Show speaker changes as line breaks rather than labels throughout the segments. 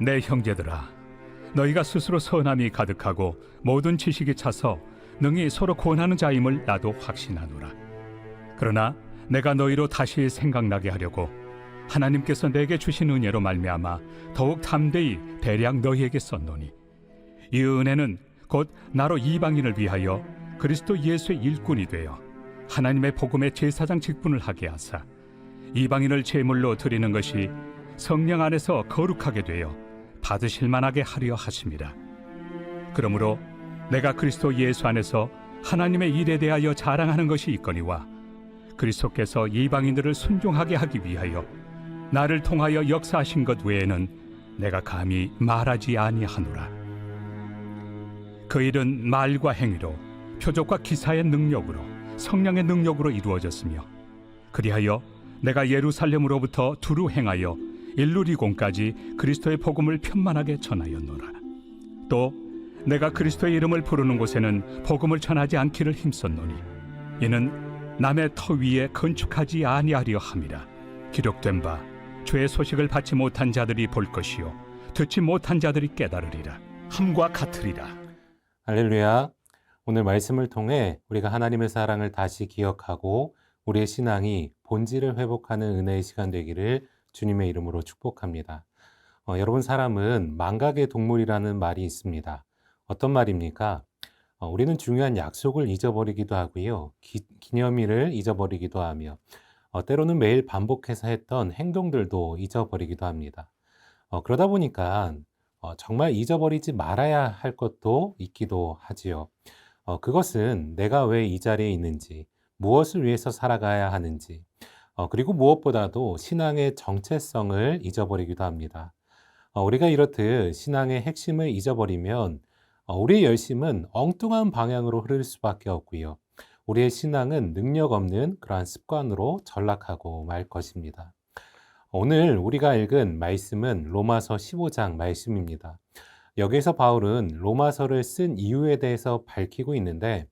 내 형제들아, 너희가 스스로 선함이 가득하고 모든 지식이 차서 능히 서로 권하는 자임을 나도 확신하노라. 그러나 내가 너희로 다시 생각나게 하려고 하나님께서 내게 주신 은혜로 말미암아 더욱 담대히 대량 너희에게 썼노니, 이 은혜는 곧 나로 이방인을 위하여 그리스도 예수의 일꾼이 되어 하나님의 복음의 제사장 직분을 하게 하사 이방인을 제물로 드리는 것이 성령 안에서 거룩하게 되어 받으실 만하게 하려 하심이라. 그러므로 내가 그리스도 예수 안에서 하나님의 일에 대하여 자랑하는 것이 있거니와 그리스도께서 이방인들을 순종하게 하기 위하여 나를 통하여 역사하신 것 외에는 내가 감히 말하지 아니하노라. 그 일은 말과 행위로, 표적과 기사의 능력으로, 성령의 능력으로 이루어졌으며, 그리하여 내가 예루살렘으로부터 두루 행하여 일루리곤까지 그리스도의 복음을 편만하게 전하였노라. 또 내가 그리스도의 이름을 부르는 곳에는 복음을 전하지 않기를 힘썼노니, 이는 남의 터 위에 건축하지 아니하려 함이라. 기록된 바 주의 소식을 받지 못한 자들이 볼 것이요 듣지 못한 자들이 깨달으리라 함과 같으리라.
할렐루야. 오늘 말씀을 통해 우리가 하나님의 사랑을 다시 기억하고 우리의 신앙이 본질을 회복하는 은혜의 시간 되기를 주님의 이름으로 축복합니다. 여러분, 사람은 망각의 동물이라는 말이 있습니다. 어떤 말입니까? 우리는 중요한 약속을 잊어버리기도 하고요. 기념일을 잊어버리기도 하며 때로는 매일 반복해서 했던 행동들도 잊어버리기도 합니다. 그러다 보니까 정말 잊어버리지 말아야 할 것도 있기도 하지요. 그것은 내가 왜 이 자리에 있는지, 무엇을 위해서 살아가야 하는지, 그리고 무엇보다도 신앙의 정체성을 잊어버리기도 합니다. 우리가 이렇듯 신앙의 핵심을 잊어버리면 우리의 열심은 엉뚱한 방향으로 흐를 수밖에 없고요. 우리의 신앙은 능력 없는 그러한 습관으로 전락하고 말 것입니다. 오늘 우리가 읽은 말씀은 로마서 15장 말씀입니다. 여기서 바울은 로마서를 쓴 이유에 대해서 밝히고 있는데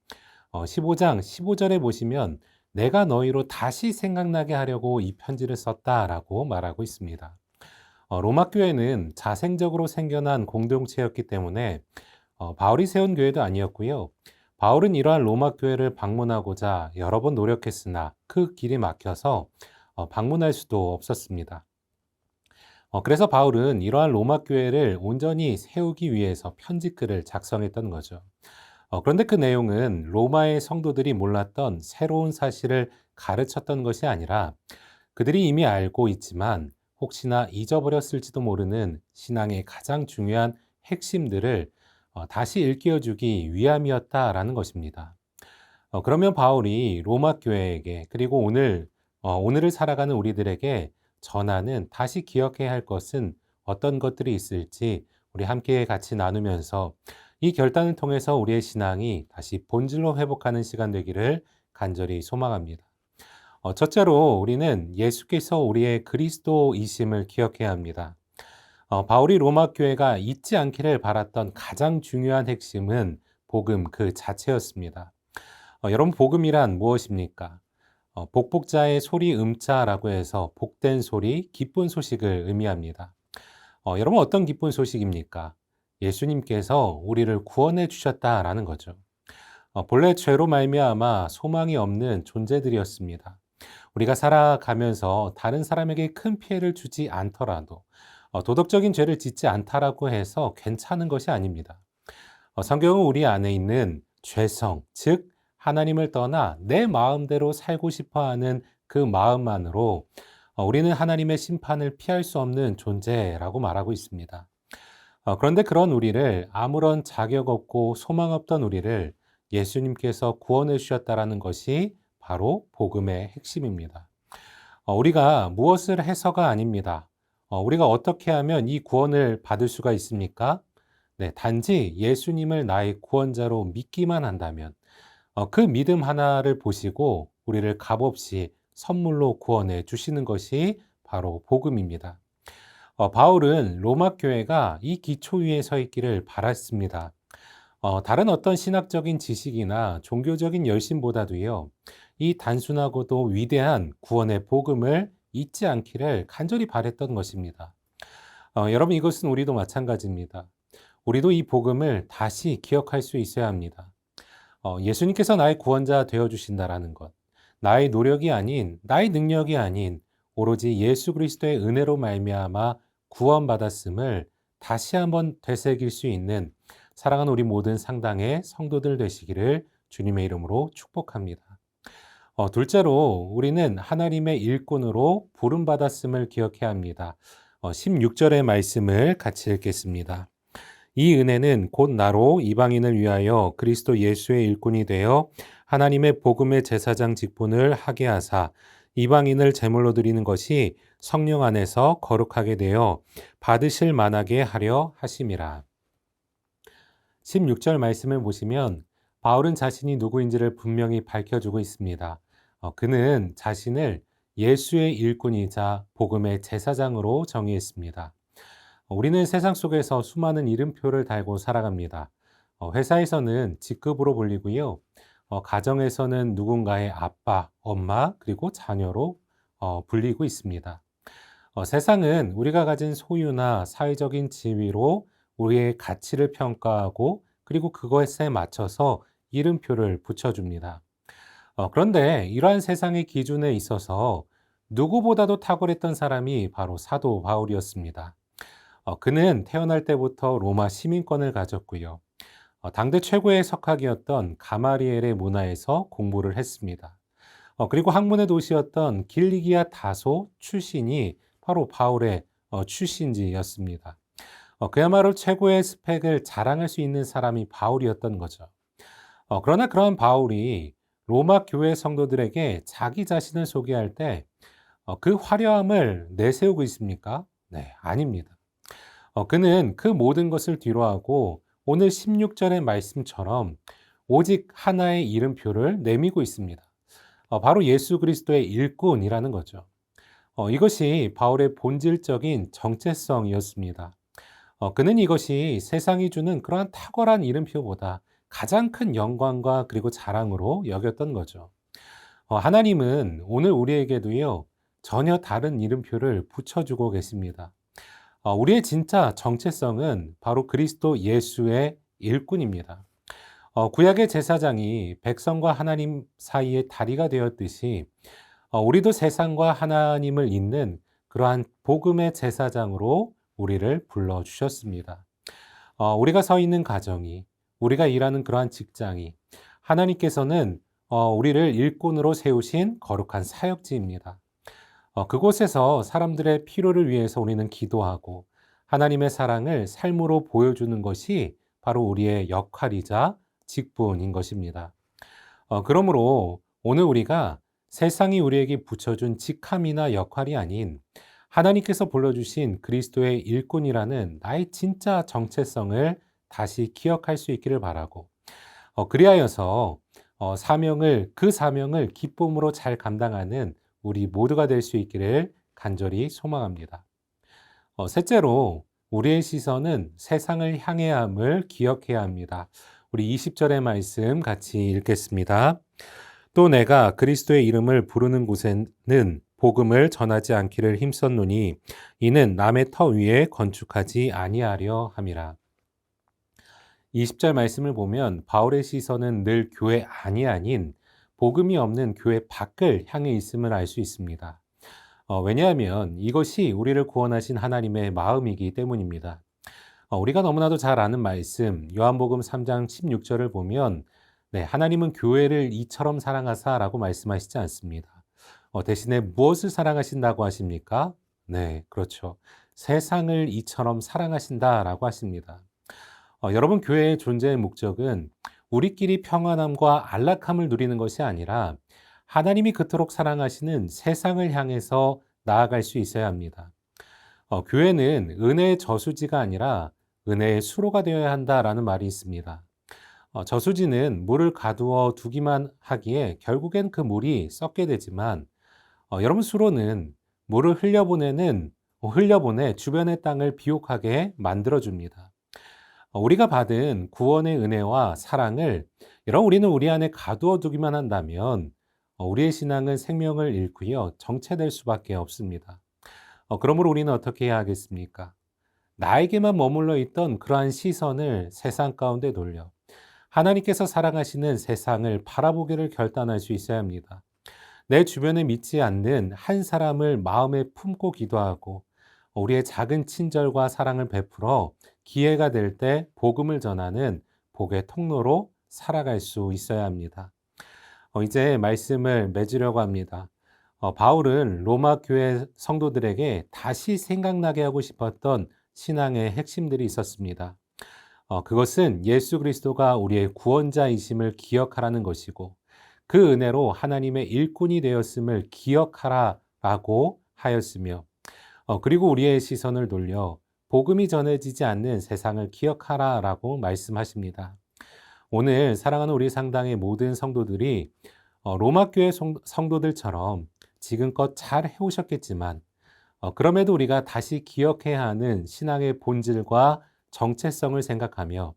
15장 15절에 보시면 내가 너희로 다시 생각나게 하려고 이 편지를 썼다라고 말하고 있습니다. 로마 교회는 자생적으로 생겨난 공동체였기 때문에 바울이 세운 교회도 아니었고요. 바울은 이러한 로마 교회를 방문하고자 여러 번 노력했으나 그 길이 막혀서 방문할 수도 없었습니다. 그래서 바울은 이러한 로마 교회를 온전히 세우기 위해서 편지글을 작성했던 거죠. 그런데 그 내용은 로마의 성도들이 몰랐던 새로운 사실을 가르쳤던 것이 아니라 그들이 이미 알고 있지만 혹시나 잊어버렸을지도 모르는 신앙의 가장 중요한 핵심들을 다시 일깨워주기 위함이었다라는 것입니다. 그러면 바울이 로마 교회에게 그리고 오늘을 살아가는 우리들에게 전하는 다시 기억해야 할 것은 어떤 것들이 있을지 우리 함께 같이 나누면서 이 결단을 통해서 우리의 신앙이 다시 본질로 회복하는 시간 되기를 간절히 소망합니다. 첫째로 우리는 예수께서 우리의 그리스도이심을 기억해야 합니다. 바울이 로마 교회가 잊지 않기를 바랐던 가장 중요한 핵심은 복음 그 자체였습니다. 여러분, 복음이란 무엇입니까? 복복자의 소리 음자라고 해서 복된 소리, 기쁜 소식을 의미합니다. 여러분, 어떤 기쁜 소식입니까? 예수님께서 우리를 구원해 주셨다라는 거죠. 본래 죄로 말미암아 소망이 없는 존재들이었습니다. 우리가 살아가면서 다른 사람에게 큰 피해를 주지 않더라도 도덕적인 죄를 짓지 않다라고 해서 괜찮은 것이 아닙니다. 성경은 우리 안에 있는 죄성, 즉 하나님을 떠나 내 마음대로 살고 싶어하는 그 마음만으로 우리는 하나님의 심판을 피할 수 없는 존재라고 말하고 있습니다. 그런데 그런 우리를, 아무런 자격 없고 소망 없던 우리를 예수님께서 구원해 주셨다라는 것이 바로 복음의 핵심입니다. 우리가 무엇을 해서가 아닙니다. 우리가 어떻게 하면 이 구원을 받을 수가 있습니까? 네, 단지 예수님을 나의 구원자로 믿기만 한다면 그 믿음 하나를 보시고 우리를 값없이 선물로 구원해 주시는 것이 바로 복음입니다. 바울은 로마 교회가 이 기초 위에 서 있기를 바랐습니다. 다른 어떤 신학적인 지식이나 종교적인 열심보다도요, 이 단순하고도 위대한 구원의 복음을 잊지 않기를 간절히 바랬던 것입니다. 여러분, 이것은 우리도 마찬가지입니다. 우리도 이 복음을 다시 기억할 수 있어야 합니다. 예수님께서 나의 구원자 되어주신다라는 것, 나의 노력이 아닌, 나의 능력이 아닌 오로지 예수 그리스도의 은혜로 말미암아 구원받았음을 다시 한번 되새길 수 있는 사랑하는 우리 모든 상당의 성도들 되시기를 주님의 이름으로 축복합니다. 둘째로 우리는 하나님의 일꾼으로 부름받았음을 기억해야 합니다. 16절의 말씀을 같이 읽겠습니다. 이 은혜는 곧 나로 이방인을 위하여 그리스도 예수의 일꾼이 되어 하나님의 복음의 제사장 직분을 하게 하사 이방인을 제물로 드리는 것이 성령 안에서 거룩하게 되어 받으실 만하게 하려 하심이라. 16절 말씀을 보시면 바울은 자신이 누구인지를 분명히 밝혀주고 있습니다. 그는 자신을 예수의 일꾼이자 복음의 제사장으로 정의했습니다. 우리는 세상 속에서 수많은 이름표를 달고 살아갑니다. 회사에서는 직급으로 불리고요. 가정에서는 누군가의 아빠, 엄마, 그리고 자녀로 불리고 있습니다. 세상은 우리가 가진 소유나 사회적인 지위로 우리의 가치를 평가하고 그리고 그것에 맞춰서 이름표를 붙여줍니다. 그런데 이러한 세상의 기준에 있어서 누구보다도 탁월했던 사람이 바로 사도 바울이었습니다. 그는 태어날 때부터 로마 시민권을 가졌고요. 당대 최고의 석학이었던 가마리엘의 문화에서 공부를 했습니다. 그리고 학문의 도시였던 길리기아 다소 출신이 바로 바울의 출신지였습니다. 그야말로 최고의 스펙을 자랑할 수 있는 사람이 바울이었던 거죠. 그러나 그러한 바울이 로마 교회 성도들에게 자기 자신을 소개할 때 그 화려함을 내세우고 있습니까? 네, 아닙니다. 그는 그 모든 것을 뒤로하고 오늘 16절의 말씀처럼 오직 하나의 이름표를 내미고 있습니다. 바로 예수 그리스도의 일꾼이라는 거죠. 이것이 바울의 본질적인 정체성이었습니다. 그는 이것이 세상이 주는 그러한 탁월한 이름표보다 가장 큰 영광과 그리고 자랑으로 여겼던 거죠. 하나님은 오늘 우리에게도요, 전혀 다른 이름표를 붙여주고 계십니다. 우리의 진짜 정체성은 바로 그리스도 예수의 일꾼입니다. 구약의 제사장이 백성과 하나님 사이의 다리가 되었듯이 우리도 세상과 하나님을 잇는 그러한 복음의 제사장으로 우리를 불러주셨습니다. 우리가 서 있는 가정이, 우리가 일하는 그러한 직장이 하나님께서는 우리를 일꾼으로 세우신 거룩한 사역지입니다. 그곳에서 사람들의 필요를 위해서 우리는 기도하고 하나님의 사랑을 삶으로 보여주는 것이 바로 우리의 역할이자 직분인 것입니다. 그러므로 오늘 우리가 세상이 우리에게 붙여준 직함이나 역할이 아닌 하나님께서 불러주신 그리스도의 일꾼이라는 나의 진짜 정체성을 다시 기억할 수 있기를 바라고, 그리하여서 그 사명을 기쁨으로 잘 감당하는 우리 모두가 될 수 있기를 간절히 소망합니다. 셋째로 우리의 시선은 세상을 향해야 함을 기억해야 합니다. 우리 20절의 말씀 같이 읽겠습니다. 또 내가 그리스도의 이름을 부르는 곳에는 복음을 전하지 않기를 힘썼노니 이는 남의 터 위에 건축하지 아니하려 함이라. 20절 말씀을 보면 바울의 시선은 늘 교회 안이 아닌 복음이 없는 교회 밖을 향해 있음을 알 수 있습니다. 왜냐하면 이것이 우리를 구원하신 하나님의 마음이기 때문입니다. 우리가 너무나도 잘 아는 말씀, 요한복음 3장 16절을 보면 하나님은 교회를 이처럼 사랑하사라고 말씀하시지 않습니다. 대신에 무엇을 사랑하신다고 하십니까? 네, 그렇죠. 세상을 이처럼 사랑하신다라고 하십니다. 여러분, 교회의 존재의 목적은 우리끼리 평안함과 안락함을 누리는 것이 아니라 하나님이 그토록 사랑하시는 세상을 향해서 나아갈 수 있어야 합니다. 교회는 은혜의 저수지가 아니라 은혜의 수로가 되어야 한다라는 말이 있습니다. 저수지는 물을 가두어 두기만 하기에 결국엔 그 물이 썩게 되지만 여러분, 수로는 물을 흘려보내 주변의 땅을 비옥하게 만들어줍니다. 우리가 받은 구원의 은혜와 사랑을 여러분, 우리는 우리 안에 가두어 두기만 한다면 우리의 신앙은 생명을 잃고요, 정체될 수밖에 없습니다. 그러므로 우리는 어떻게 해야 하겠습니까? 나에게만 머물러 있던 그러한 시선을 세상 가운데 돌려 하나님께서 사랑하시는 세상을 바라보기를 결단할 수 있어야 합니다. 내 주변에 믿지 않는 한 사람을 마음에 품고 기도하고 우리의 작은 친절과 사랑을 베풀어 기회가 될 때 복음을 전하는 복의 통로로 살아갈 수 있어야 합니다. 이제 말씀을 맺으려고 합니다. 바울은 로마 교회 성도들에게 다시 생각나게 하고 싶었던 신앙의 핵심들이 있었습니다. 그것은 예수 그리스도가 우리의 구원자이심을 기억하라는 것이고 그 은혜로 하나님의 일꾼이 되었음을 기억하라라고 하였으며 그리고 우리의 시선을 돌려 복음이 전해지지 않는 세상을 기억하라라고 말씀하십니다. 오늘 사랑하는 우리 상당의 모든 성도들이 로마 교회 성도들처럼 지금껏 잘 해오셨겠지만 그럼에도 우리가 다시 기억해야 하는 신앙의 본질과 정체성을 생각하며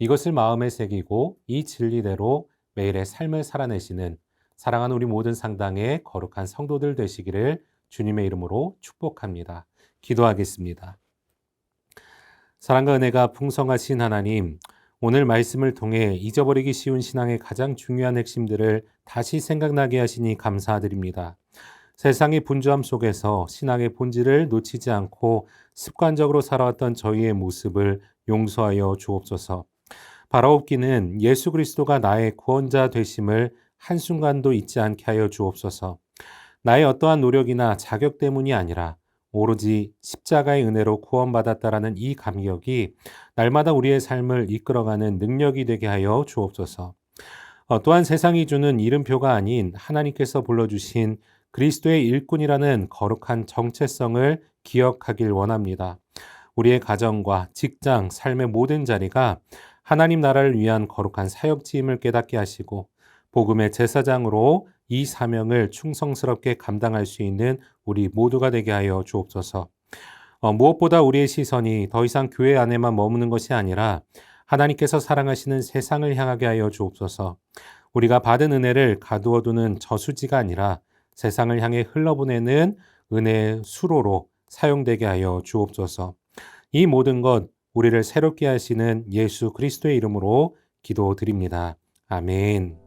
이것을 마음에 새기고 이 진리대로 매일의 삶을 살아내시는 사랑하는 우리 모든 상당의 거룩한 성도들 되시기를 주님의 이름으로 축복합니다. 기도하겠습니다. 사랑과 은혜가 풍성하신 하나님, 오늘 말씀을 통해 잊어버리기 쉬운 신앙의 가장 중요한 핵심들을 다시 생각나게 하시니 감사드립니다. 세상의 분주함 속에서 신앙의 본질을 놓치지 않고 습관적으로 살아왔던 저희의 모습을 용서하여 주옵소서. 바라옵기는 예수 그리스도가 나의 구원자 되심을 한순간도 잊지 않게 하여 주옵소서. 나의 어떠한 노력이나 자격 때문이 아니라 오로지 십자가의 은혜로 구원받았다라는 이 감격이 날마다 우리의 삶을 이끌어가는 능력이 되게 하여 주옵소서. 또한 세상이 주는 이름표가 아닌 하나님께서 불러주신 그리스도의 일꾼이라는 거룩한 정체성을 기억하길 원합니다. 우리의 가정과 직장, 삶의 모든 자리가 하나님 나라를 위한 거룩한 사역지임을 깨닫게 하시고 복음의 제사장으로 이 사명을 충성스럽게 감당할 수 있는 우리 모두가 되게 하여 주옵소서. 무엇보다 우리의 시선이 더 이상 교회 안에만 머무는 것이 아니라 하나님께서 사랑하시는 세상을 향하게 하여 주옵소서. 우리가 받은 은혜를 가두어두는 저수지가 아니라 세상을 향해 흘러보내는 은혜의 수로로 사용되게 하여 주옵소서. 이 모든 것 우리를 새롭게 하시는 예수 그리스도의 이름으로 기도드립니다. 아멘.